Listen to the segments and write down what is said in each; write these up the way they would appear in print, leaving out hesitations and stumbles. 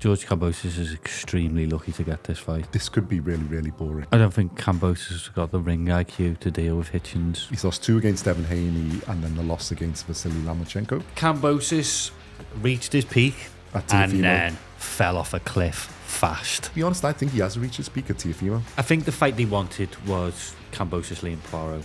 George Kambosis is extremely lucky to get this fight. This could be really, really boring. I don't think Kambosos has got the ring IQ to deal with Hitchins. He's lost 2 against Devin Haney and then the loss against Vasily Lomachenko. Kambosos reached his peak At and Teofimo. then fell off a cliff fast. To be honest, I think he has reached his peak at Teofimo. I think the fight they wanted was Kambosos Liam Poirot.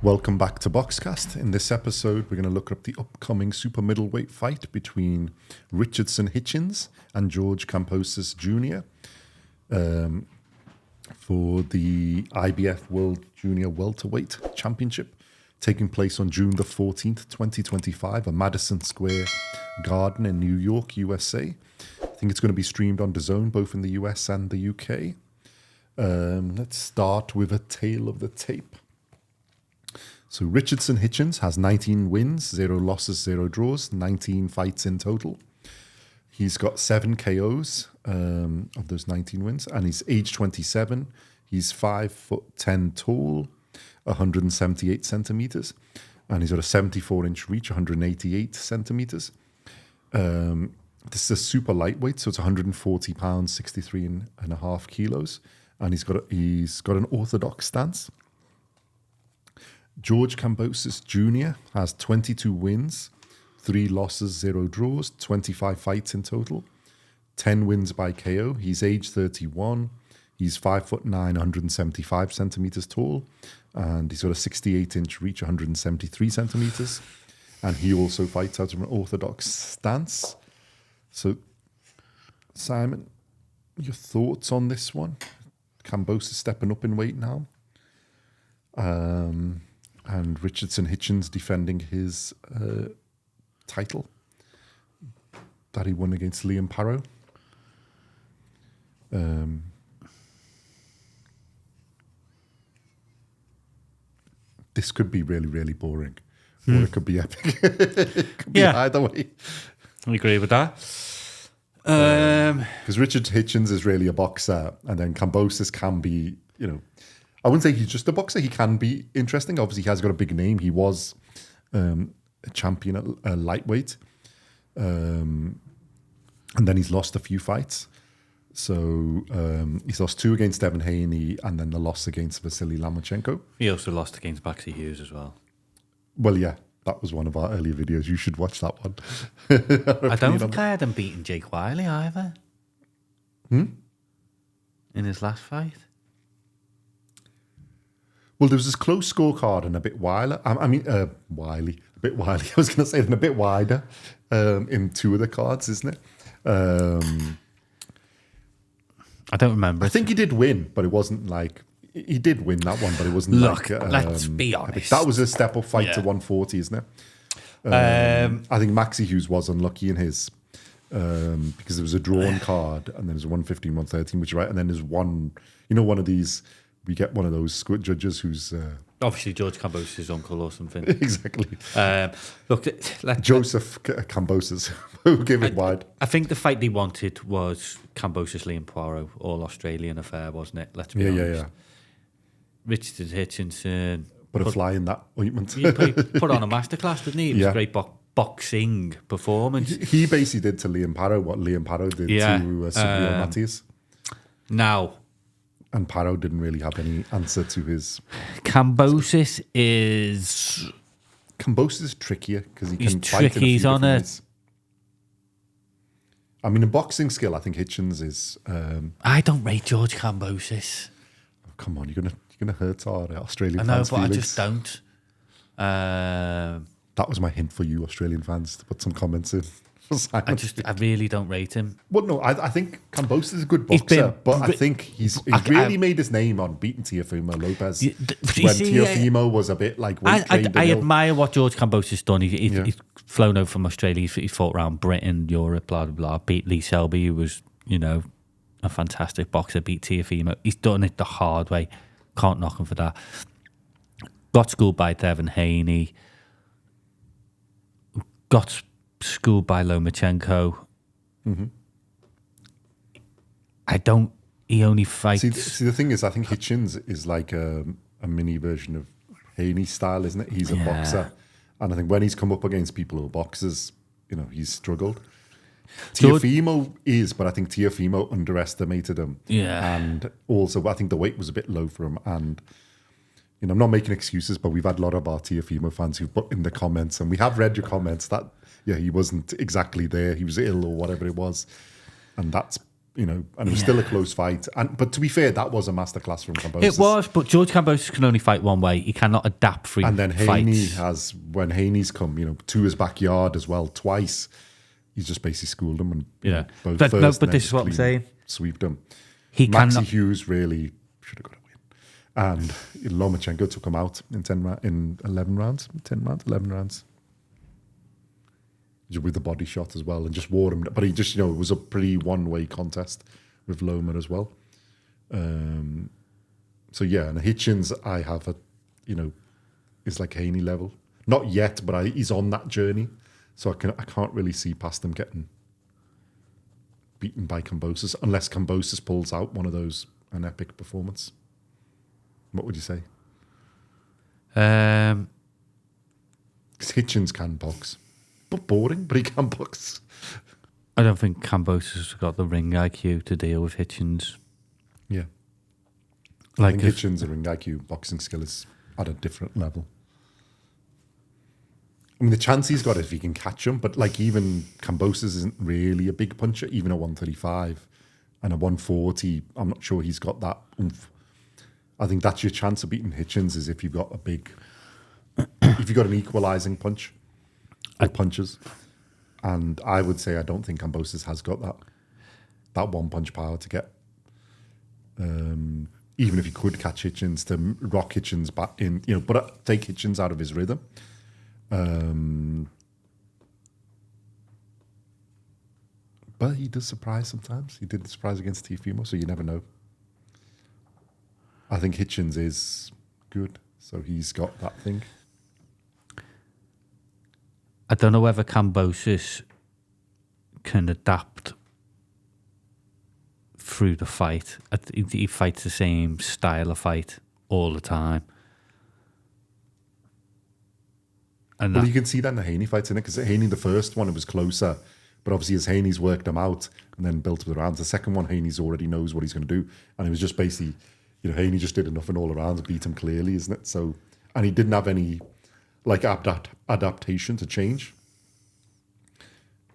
Welcome back to BoxCast. In this episode, we're going to look up the upcoming super middleweight fight between Richardson Hitchins and George Kambosis Jr. For the IBF World Junior Welterweight Championship, taking place on June the 14th, 2025, at Madison Square Garden in New York, USA. I think it's going to be streamed on DAZN, both in the US and the UK. Let's start with a tale of the tape. So Richardson Hitchins has 19 wins, 0 losses, 0 draws, 19 fights in total. He's got 7 KOs of those 19 wins, and he's age 27. He's 5'10" tall, 178 centimeters, and he's got a 74-inch reach, 188 centimeters. This is a super lightweight, so it's 140 pounds, 63.5 kilos, and he's got an orthodox stance. George Kambosis Jr. has 22 wins, 3 losses, 0 draws, 25 fights in total, 10 wins by KO. He's age 31. He's 5'9", 175 centimeters tall, and he's got a 68-inch reach, 173 centimeters. And he also fights out of an orthodox stance. So, Simon, your thoughts on this one? Kambosis stepping up in weight now. And Richardson Hitchins defending his title that he won against Liam Poirot. This could be really, really boring. Or it could be epic. It could be either way. I agree with that. Because Richard Hitchins is really a boxer, and then Kambosis can be, I wouldn't say he's just a boxer. He can be interesting. Obviously, he has got a big name. He was a champion at lightweight. And then he's lost a few fights. So he's lost 2 against Devin Haney and then the loss against Vasily Lomachenko. He also lost against Baxi Hughes as well. Well, yeah, that was one of our earlier videos. You should watch that one. I don't think I had him beating Jake Wiley either. In his last fight. Well, there was this close scorecard and a bit wilder. A bit wily. I was going to say and a bit wider in 2 of the cards, isn't it? I don't remember. I think he did win, but it wasn't like he did win that one, but it wasn't Look, let's be honest. That was a step up fight to 140, isn't it? I think Maxi Hughes was unlucky in his because there was a drawn card and then there's a 115, 113, which is right, and then there's one. One of these. We get one of those squid judges who's obviously George Kambosis' uncle or something. Exactly. Look, Joseph Kambosos, who gave it wide. I think the fight they wanted was Kambosos Liam Poirot, all Australian affair, wasn't it? Let's be honest. Yeah. Richardson Hitchins Put a fly in that ointment. He put on a masterclass, didn't he? It was a great boxing performance. He basically did to Liam Poirot what Liam Poirot did to Silvio Matias. Now. And Poirot didn't really have any answer to his... Kambosis is trickier because he he's can fight in a few he's on different ways. I mean, in boxing skill, I think Hitchins is... I don't rate George Kambosis. Oh, come on, you're gonna hurt our Australian I know, fans' but feelings. I just don't. That was my hint for you, Australian fans, to put some comments in. I really don't rate him. Well, no, I think Kambosos is a good boxer, but I think he's really made his name on beating Teofimo Lopez Teofimo was a bit like I admire what George Kambosis done. He's flown over from Australia. He's fought around Britain, Europe, blah blah blah. Beat Lee Selby, who was a fantastic boxer. Beat Teofimo. He's done it the hard way. Can't knock him for that. Got schooled by Devin Haney. Got schooled by Lomachenko. Mm-hmm. He only fights... See, the thing is, I think Hitchins is like a a mini version of Haney's style, isn't it? He's a boxer. And I think when he's come up against people who are boxers, he's struggled. Teofimo is, but I think Teofimo underestimated him. Yeah. And also, I think the weight was a bit low for him. And, I'm not making excuses, but we've had a lot of our Teofimo fans who've put in the comments, and we have read your comments that, he wasn't exactly there. He was ill or whatever it was. And that's, and it was still a close fight. But to be fair, that was a masterclass from Kambosos. It was, but George Kambosis can only fight one way. He cannot adapt free And then Haney has, when Haney's come, to his backyard as well, twice, he's just basically schooled him. And both but this is what I'm saying. Sweeped him. Maxi Hughes really should have got a win. And Lomachenko took him out in 11 rounds. 11 rounds. With the body shot as well, and just wore him. But he just, it was a pretty one-way contest with Loma as well. So yeah, and Hitchins, I have is like Haney level. Not yet, but he's on that journey. So I can't really see past him getting beaten by Kambosos, unless Kambosos pulls out one of those, an epic performance. What would you say? Because Hitchins can box. But boring, but he can box. I don't think Kambosos has got the ring IQ to deal with Hitchins. Yeah. Like I think Hitchins' ring IQ, boxing skill is at a different level. I mean, the chance he's got is if he can catch him, but even Kambosos isn't really a big puncher, even at 135 and at 140. I'm not sure he's got that oomph. I think that's your chance of beating Hitchins is if you've got if you've got an equalising punch. Punches, and I would say I don't think Kambosos has got that one punch power to get. Even if he could catch Hitchins, to rock Hitchins back in, but take Hitchins out of his rhythm. But he does surprise sometimes. He did surprise against Teofimo, so you never know. I think Hitchins is good, so he's got that thing. I don't know whether Kambosos can adapt through the fight. He fights the same style of fight all the time. And you can see that in the Haney fights, innit? Because Haney, the first one, it was closer. But obviously, as Haney's worked him out and then built up the rounds, the second one, Haney's already knows what he's going to do. And it was just basically, Haney just did enough in all around to beat him clearly, isn't it? So, and he didn't have any adaptation to change.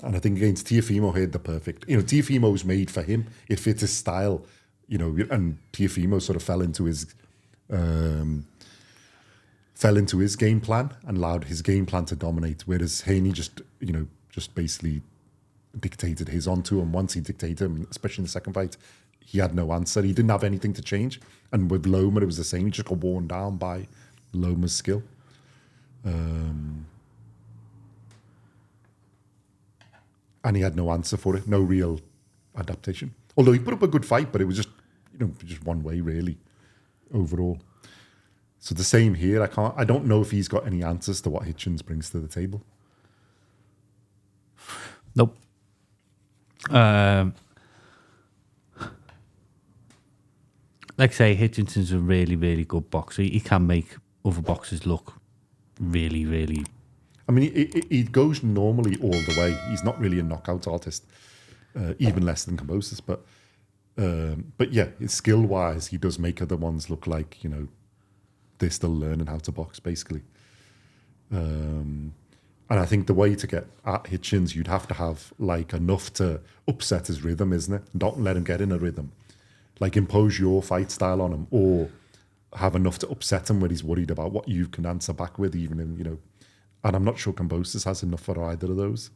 And I think against Teofimo, he had the perfect. Teofimo's made for him. It fits his style, and Teofimo sort of fell into his game plan and allowed his game plan to dominate. Whereas Haney just basically dictated his onto him. Once he dictated him, especially in the second fight, he had no answer. He didn't have anything to change. And with Loma, it was the same. He just got worn down by Loma's skill. And he had no answer for it, no real adaptation. Although he put up a good fight, but it was just, just one way really, overall. So the same here. I don't know if he's got any answers to what Hitchins brings to the table. Nope. Like I say, Hitchinson's a really, really good boxer. He can make other boxers look really, really. I mean, he goes normally all the way. He's not really a knockout artist, even less than Kambosos. But yeah, skill-wise, he does make other ones look like, they're still learning how to box, basically. And I think the way to get at Hitchins, you'd have to have enough to upset his rhythm, isn't it? Don't let him get in a rhythm. Impose your fight style on him, or have enough to upset him when he's worried about what you can answer back with, even in, And I'm not sure Kambosos has enough for either of those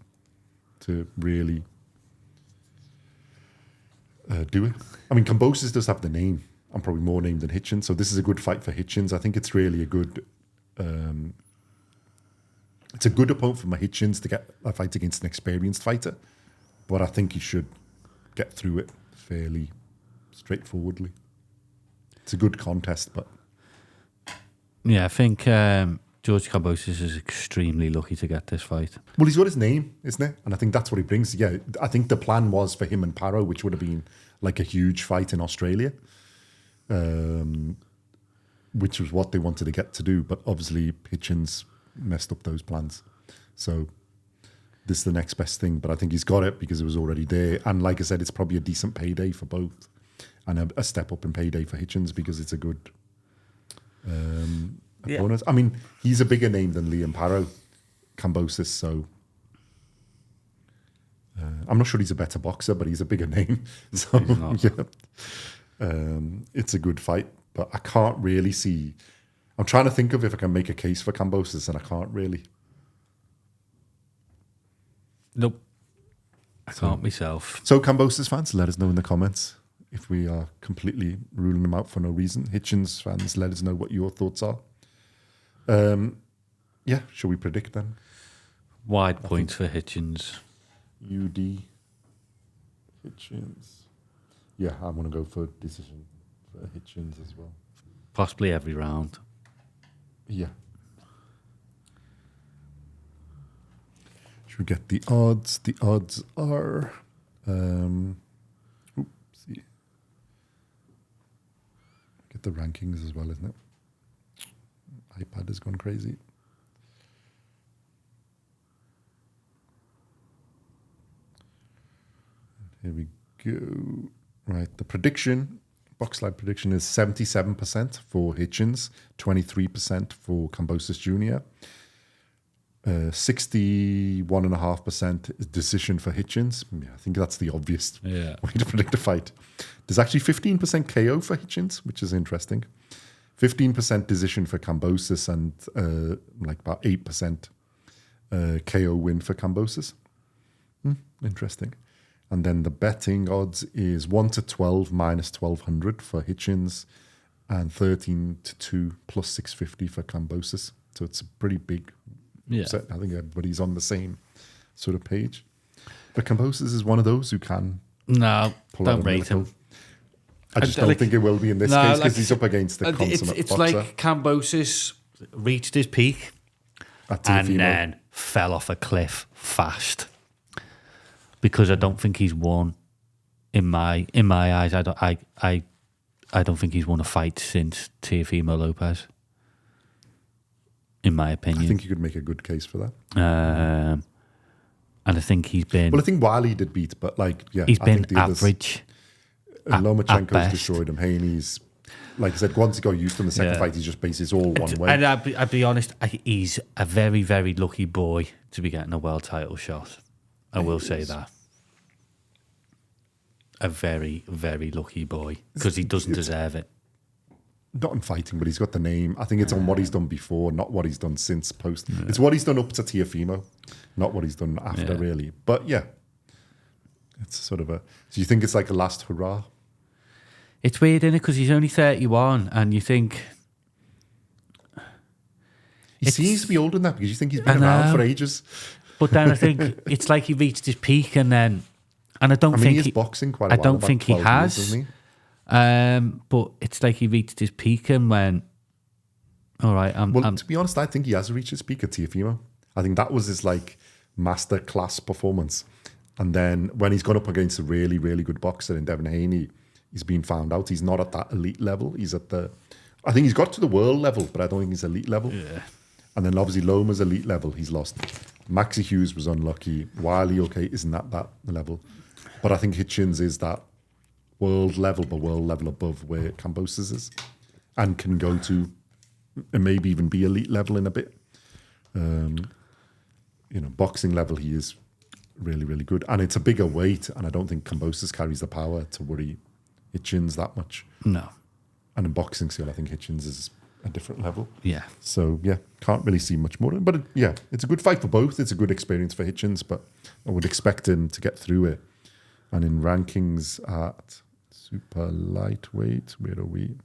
to really do it. I mean, Kambosos does have the name. I'm probably more named than Hitchins, so this is a good fight for Hitchins. I think it's really a good... it's a good opponent for my Hitchins to get a fight against an experienced fighter, but I think he should get through it fairly straightforwardly. It's a good contest, but... Yeah, I think George Kambosis is extremely lucky to get this fight. Well, he's got his name, isn't it? And I think that's what he brings. Yeah, I think the plan was for him and Paro, which would have been a huge fight in Australia. which was what they wanted to get to do. But obviously, Hitchins messed up those plans. So this is the next best thing. But I think he's got it because it was already there. And like I said, it's probably a decent payday for both. And a step up in payday for Hitchins because it's a good opponent. I mean, he's a bigger name than Liam Parrow, Kambosos. So I'm not sure he's a better boxer, but he's a bigger name. So it's a good fight. But I can't really see. I'm trying to think of if I can make a case for Kambosos, and I can't really. Nope. I can't myself. So Kambosos fans, let us know in the comments if we are completely ruling them out for no reason. Hitchins fans, let us know what your thoughts are. Shall we predict then? Wide points for Hitchins. UD Hitchins. Yeah, I want to go for decision for Hitchins as well. Possibly every round. Yeah. Should we get the odds? The odds are... see. Get the rankings as well, isn't it? iPad has gone crazy. Here we go. Right, the prediction, BoxLive prediction is 77% for Hitchins, 23% for Kambosos Jr., 61.5% is decision for Hitchins. Yeah, I think that's the obvious way to predict a fight. There's actually 15% KO for Hitchins, which is interesting. 15% decision for Kambosos and about 8% KO win for Kambosos. Interesting. And then the betting odds is 1-12 minus 1,200 for Hitchins and 13-2 plus 650 for Kambosos. So it's a pretty big set. I think everybody's on the same sort of page. But Kambosos is one of those who can don't rate him. I just don't think it will be in this case because he's up against the consummate it's boxer. like Kambosos reached his peak and then fell off a cliff fast. Because I don't think he's won, in my eyes, I don't think he's won a fight since Teofimo Lopez. In my opinion, I think you could make a good case for that. And I think he's been. Well, I think Wiley did beat, but he's been average. Lomachenko's destroyed him. Haney's, like I said, once he got used to him, the second fight, he just bases all one way. And I'd be honest, he's a very, very lucky boy to be getting a world title shot. I will say that. A very, very lucky boy because he doesn't deserve it. Not in fighting, but he's got the name. I think it's on what he's done before, not what he's done since post. Yeah. It's what he's done up to Teofimo, not what he's done after, really. But yeah, it's sort of a... So you think it's like a last hurrah? It's weird, isn't it? Because he's only 31 and you think... He seems to be older than that because you think he's been around for ages. But then I think it's like he reached his peak and then... And I don't think he is boxing quite a while. I don't think he has. Years, he? But it's like he reached his peak and went, all right, to be honest, I think he has reached his peak at Teofimo. I think that was his master class performance. And then when he's gone up against a really, really good boxer in Devin Haney, he's been found out. He's not at that elite level. He's at I think he's got to the world level, but I don't think he's elite level. Yeah. And then obviously Loma's elite level, he's lost. Maxie Hughes was unlucky. Wiley, isn't at that level. But I think Hitchins is that world level, but world level above where Kambosos is, and can go to, and maybe even be elite level in a bit. Boxing level, he is really, really good, and it's a bigger weight. And I don't think Kambosos carries the power to worry Hitchins that much. No. And in boxing skill, I think Hitchins is a different level. Yeah. So can't really see much more. But it's a good fight for both. It's a good experience for Hitchins, but I would expect him to get through it. And in rankings at super lightweight, where are we?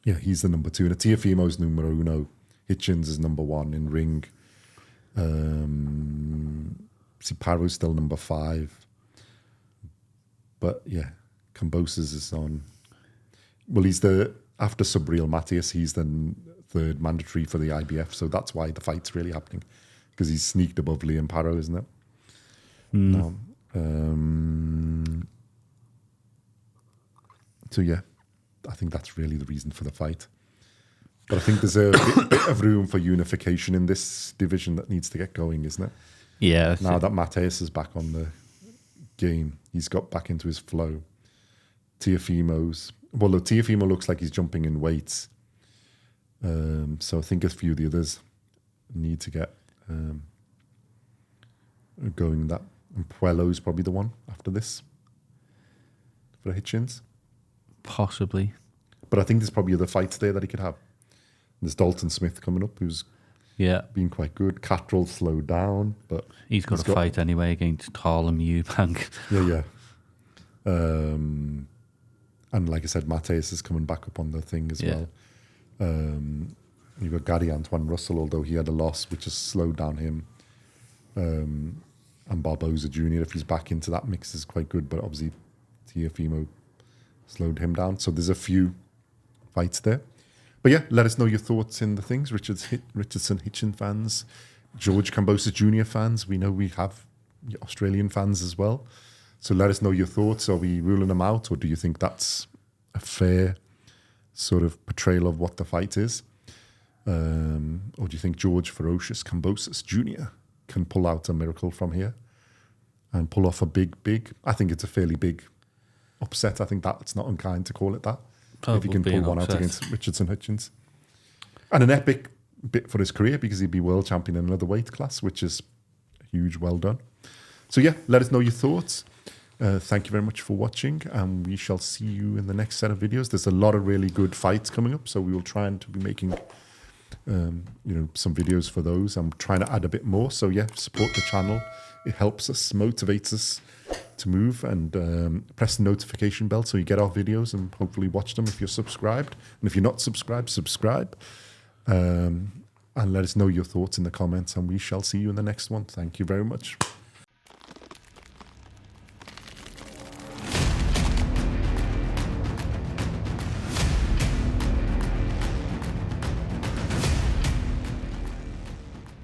Yeah, he's the number 2. And Teofimo's numero uno. Hitchins is number 1 in ring. Parrow's still number 5. But Kambosos is on. Well, he's after Subriel Matias, he's the 3rd mandatory for the IBF. So that's why the fight's really happening. Because he's sneaked above Liam Parrow, isn't it? No. So I think that's really the reason for the fight. But I think there's a bit of room for unification in this division that needs to get going, isn't it? Yeah. Now that Mateus is back on the game, he's got back into his flow. Teofimo's... Well, look, Teofimo looks like he's jumping in weights. So I think a few of the others need to get going. That and Puello's probably the one after this for Hitchins. Possibly. But I think there's probably other fights there that he could have. There's Dalton Smith coming up, who's been quite good. Cattrall slowed down, but he's got a fight anyway against Harlem Eubank. Yeah. And like I said, Mateus is coming back up on the thing as well. You've got Gary Antoine Russell, although he had a loss, which has slowed down him. And Barboza Jr., if he's back into that mix, is quite good. But obviously, Teofimo slowed him down. So there's a few fights there. But yeah, let us know your thoughts in the things. Richardson, Hitchins fans, George Kambosis Jr. fans. We know we have Australian fans as well. So let us know your thoughts. Are we ruling them out, or do you think that's a fair sort of portrayal of what the fight is? Or do you think George Ferocious Kambosis Jr. can pull out a miracle from here and pull off a big... I think it's a fairly big upset. I think that's not unkind to call it that. If he can pull one out against Richardson Hitchins. And an epic bit for his career, because he'd be world champion in another weight class, which is huge. Well done. So yeah, let us know your thoughts. Thank you very much for watching, and we shall see you in the next set of videos. There's a lot of really good fights coming up, so we will try and to be making some videos for those. I'm trying to add a bit more, so yeah, support the channel. It helps us, motivates us to move, and press the notification bell so you get our videos and hopefully watch them if you're subscribed. And if you're not subscribed, subscribe. And let us know your thoughts in the comments, and we shall see you in the next one. Thank you very much.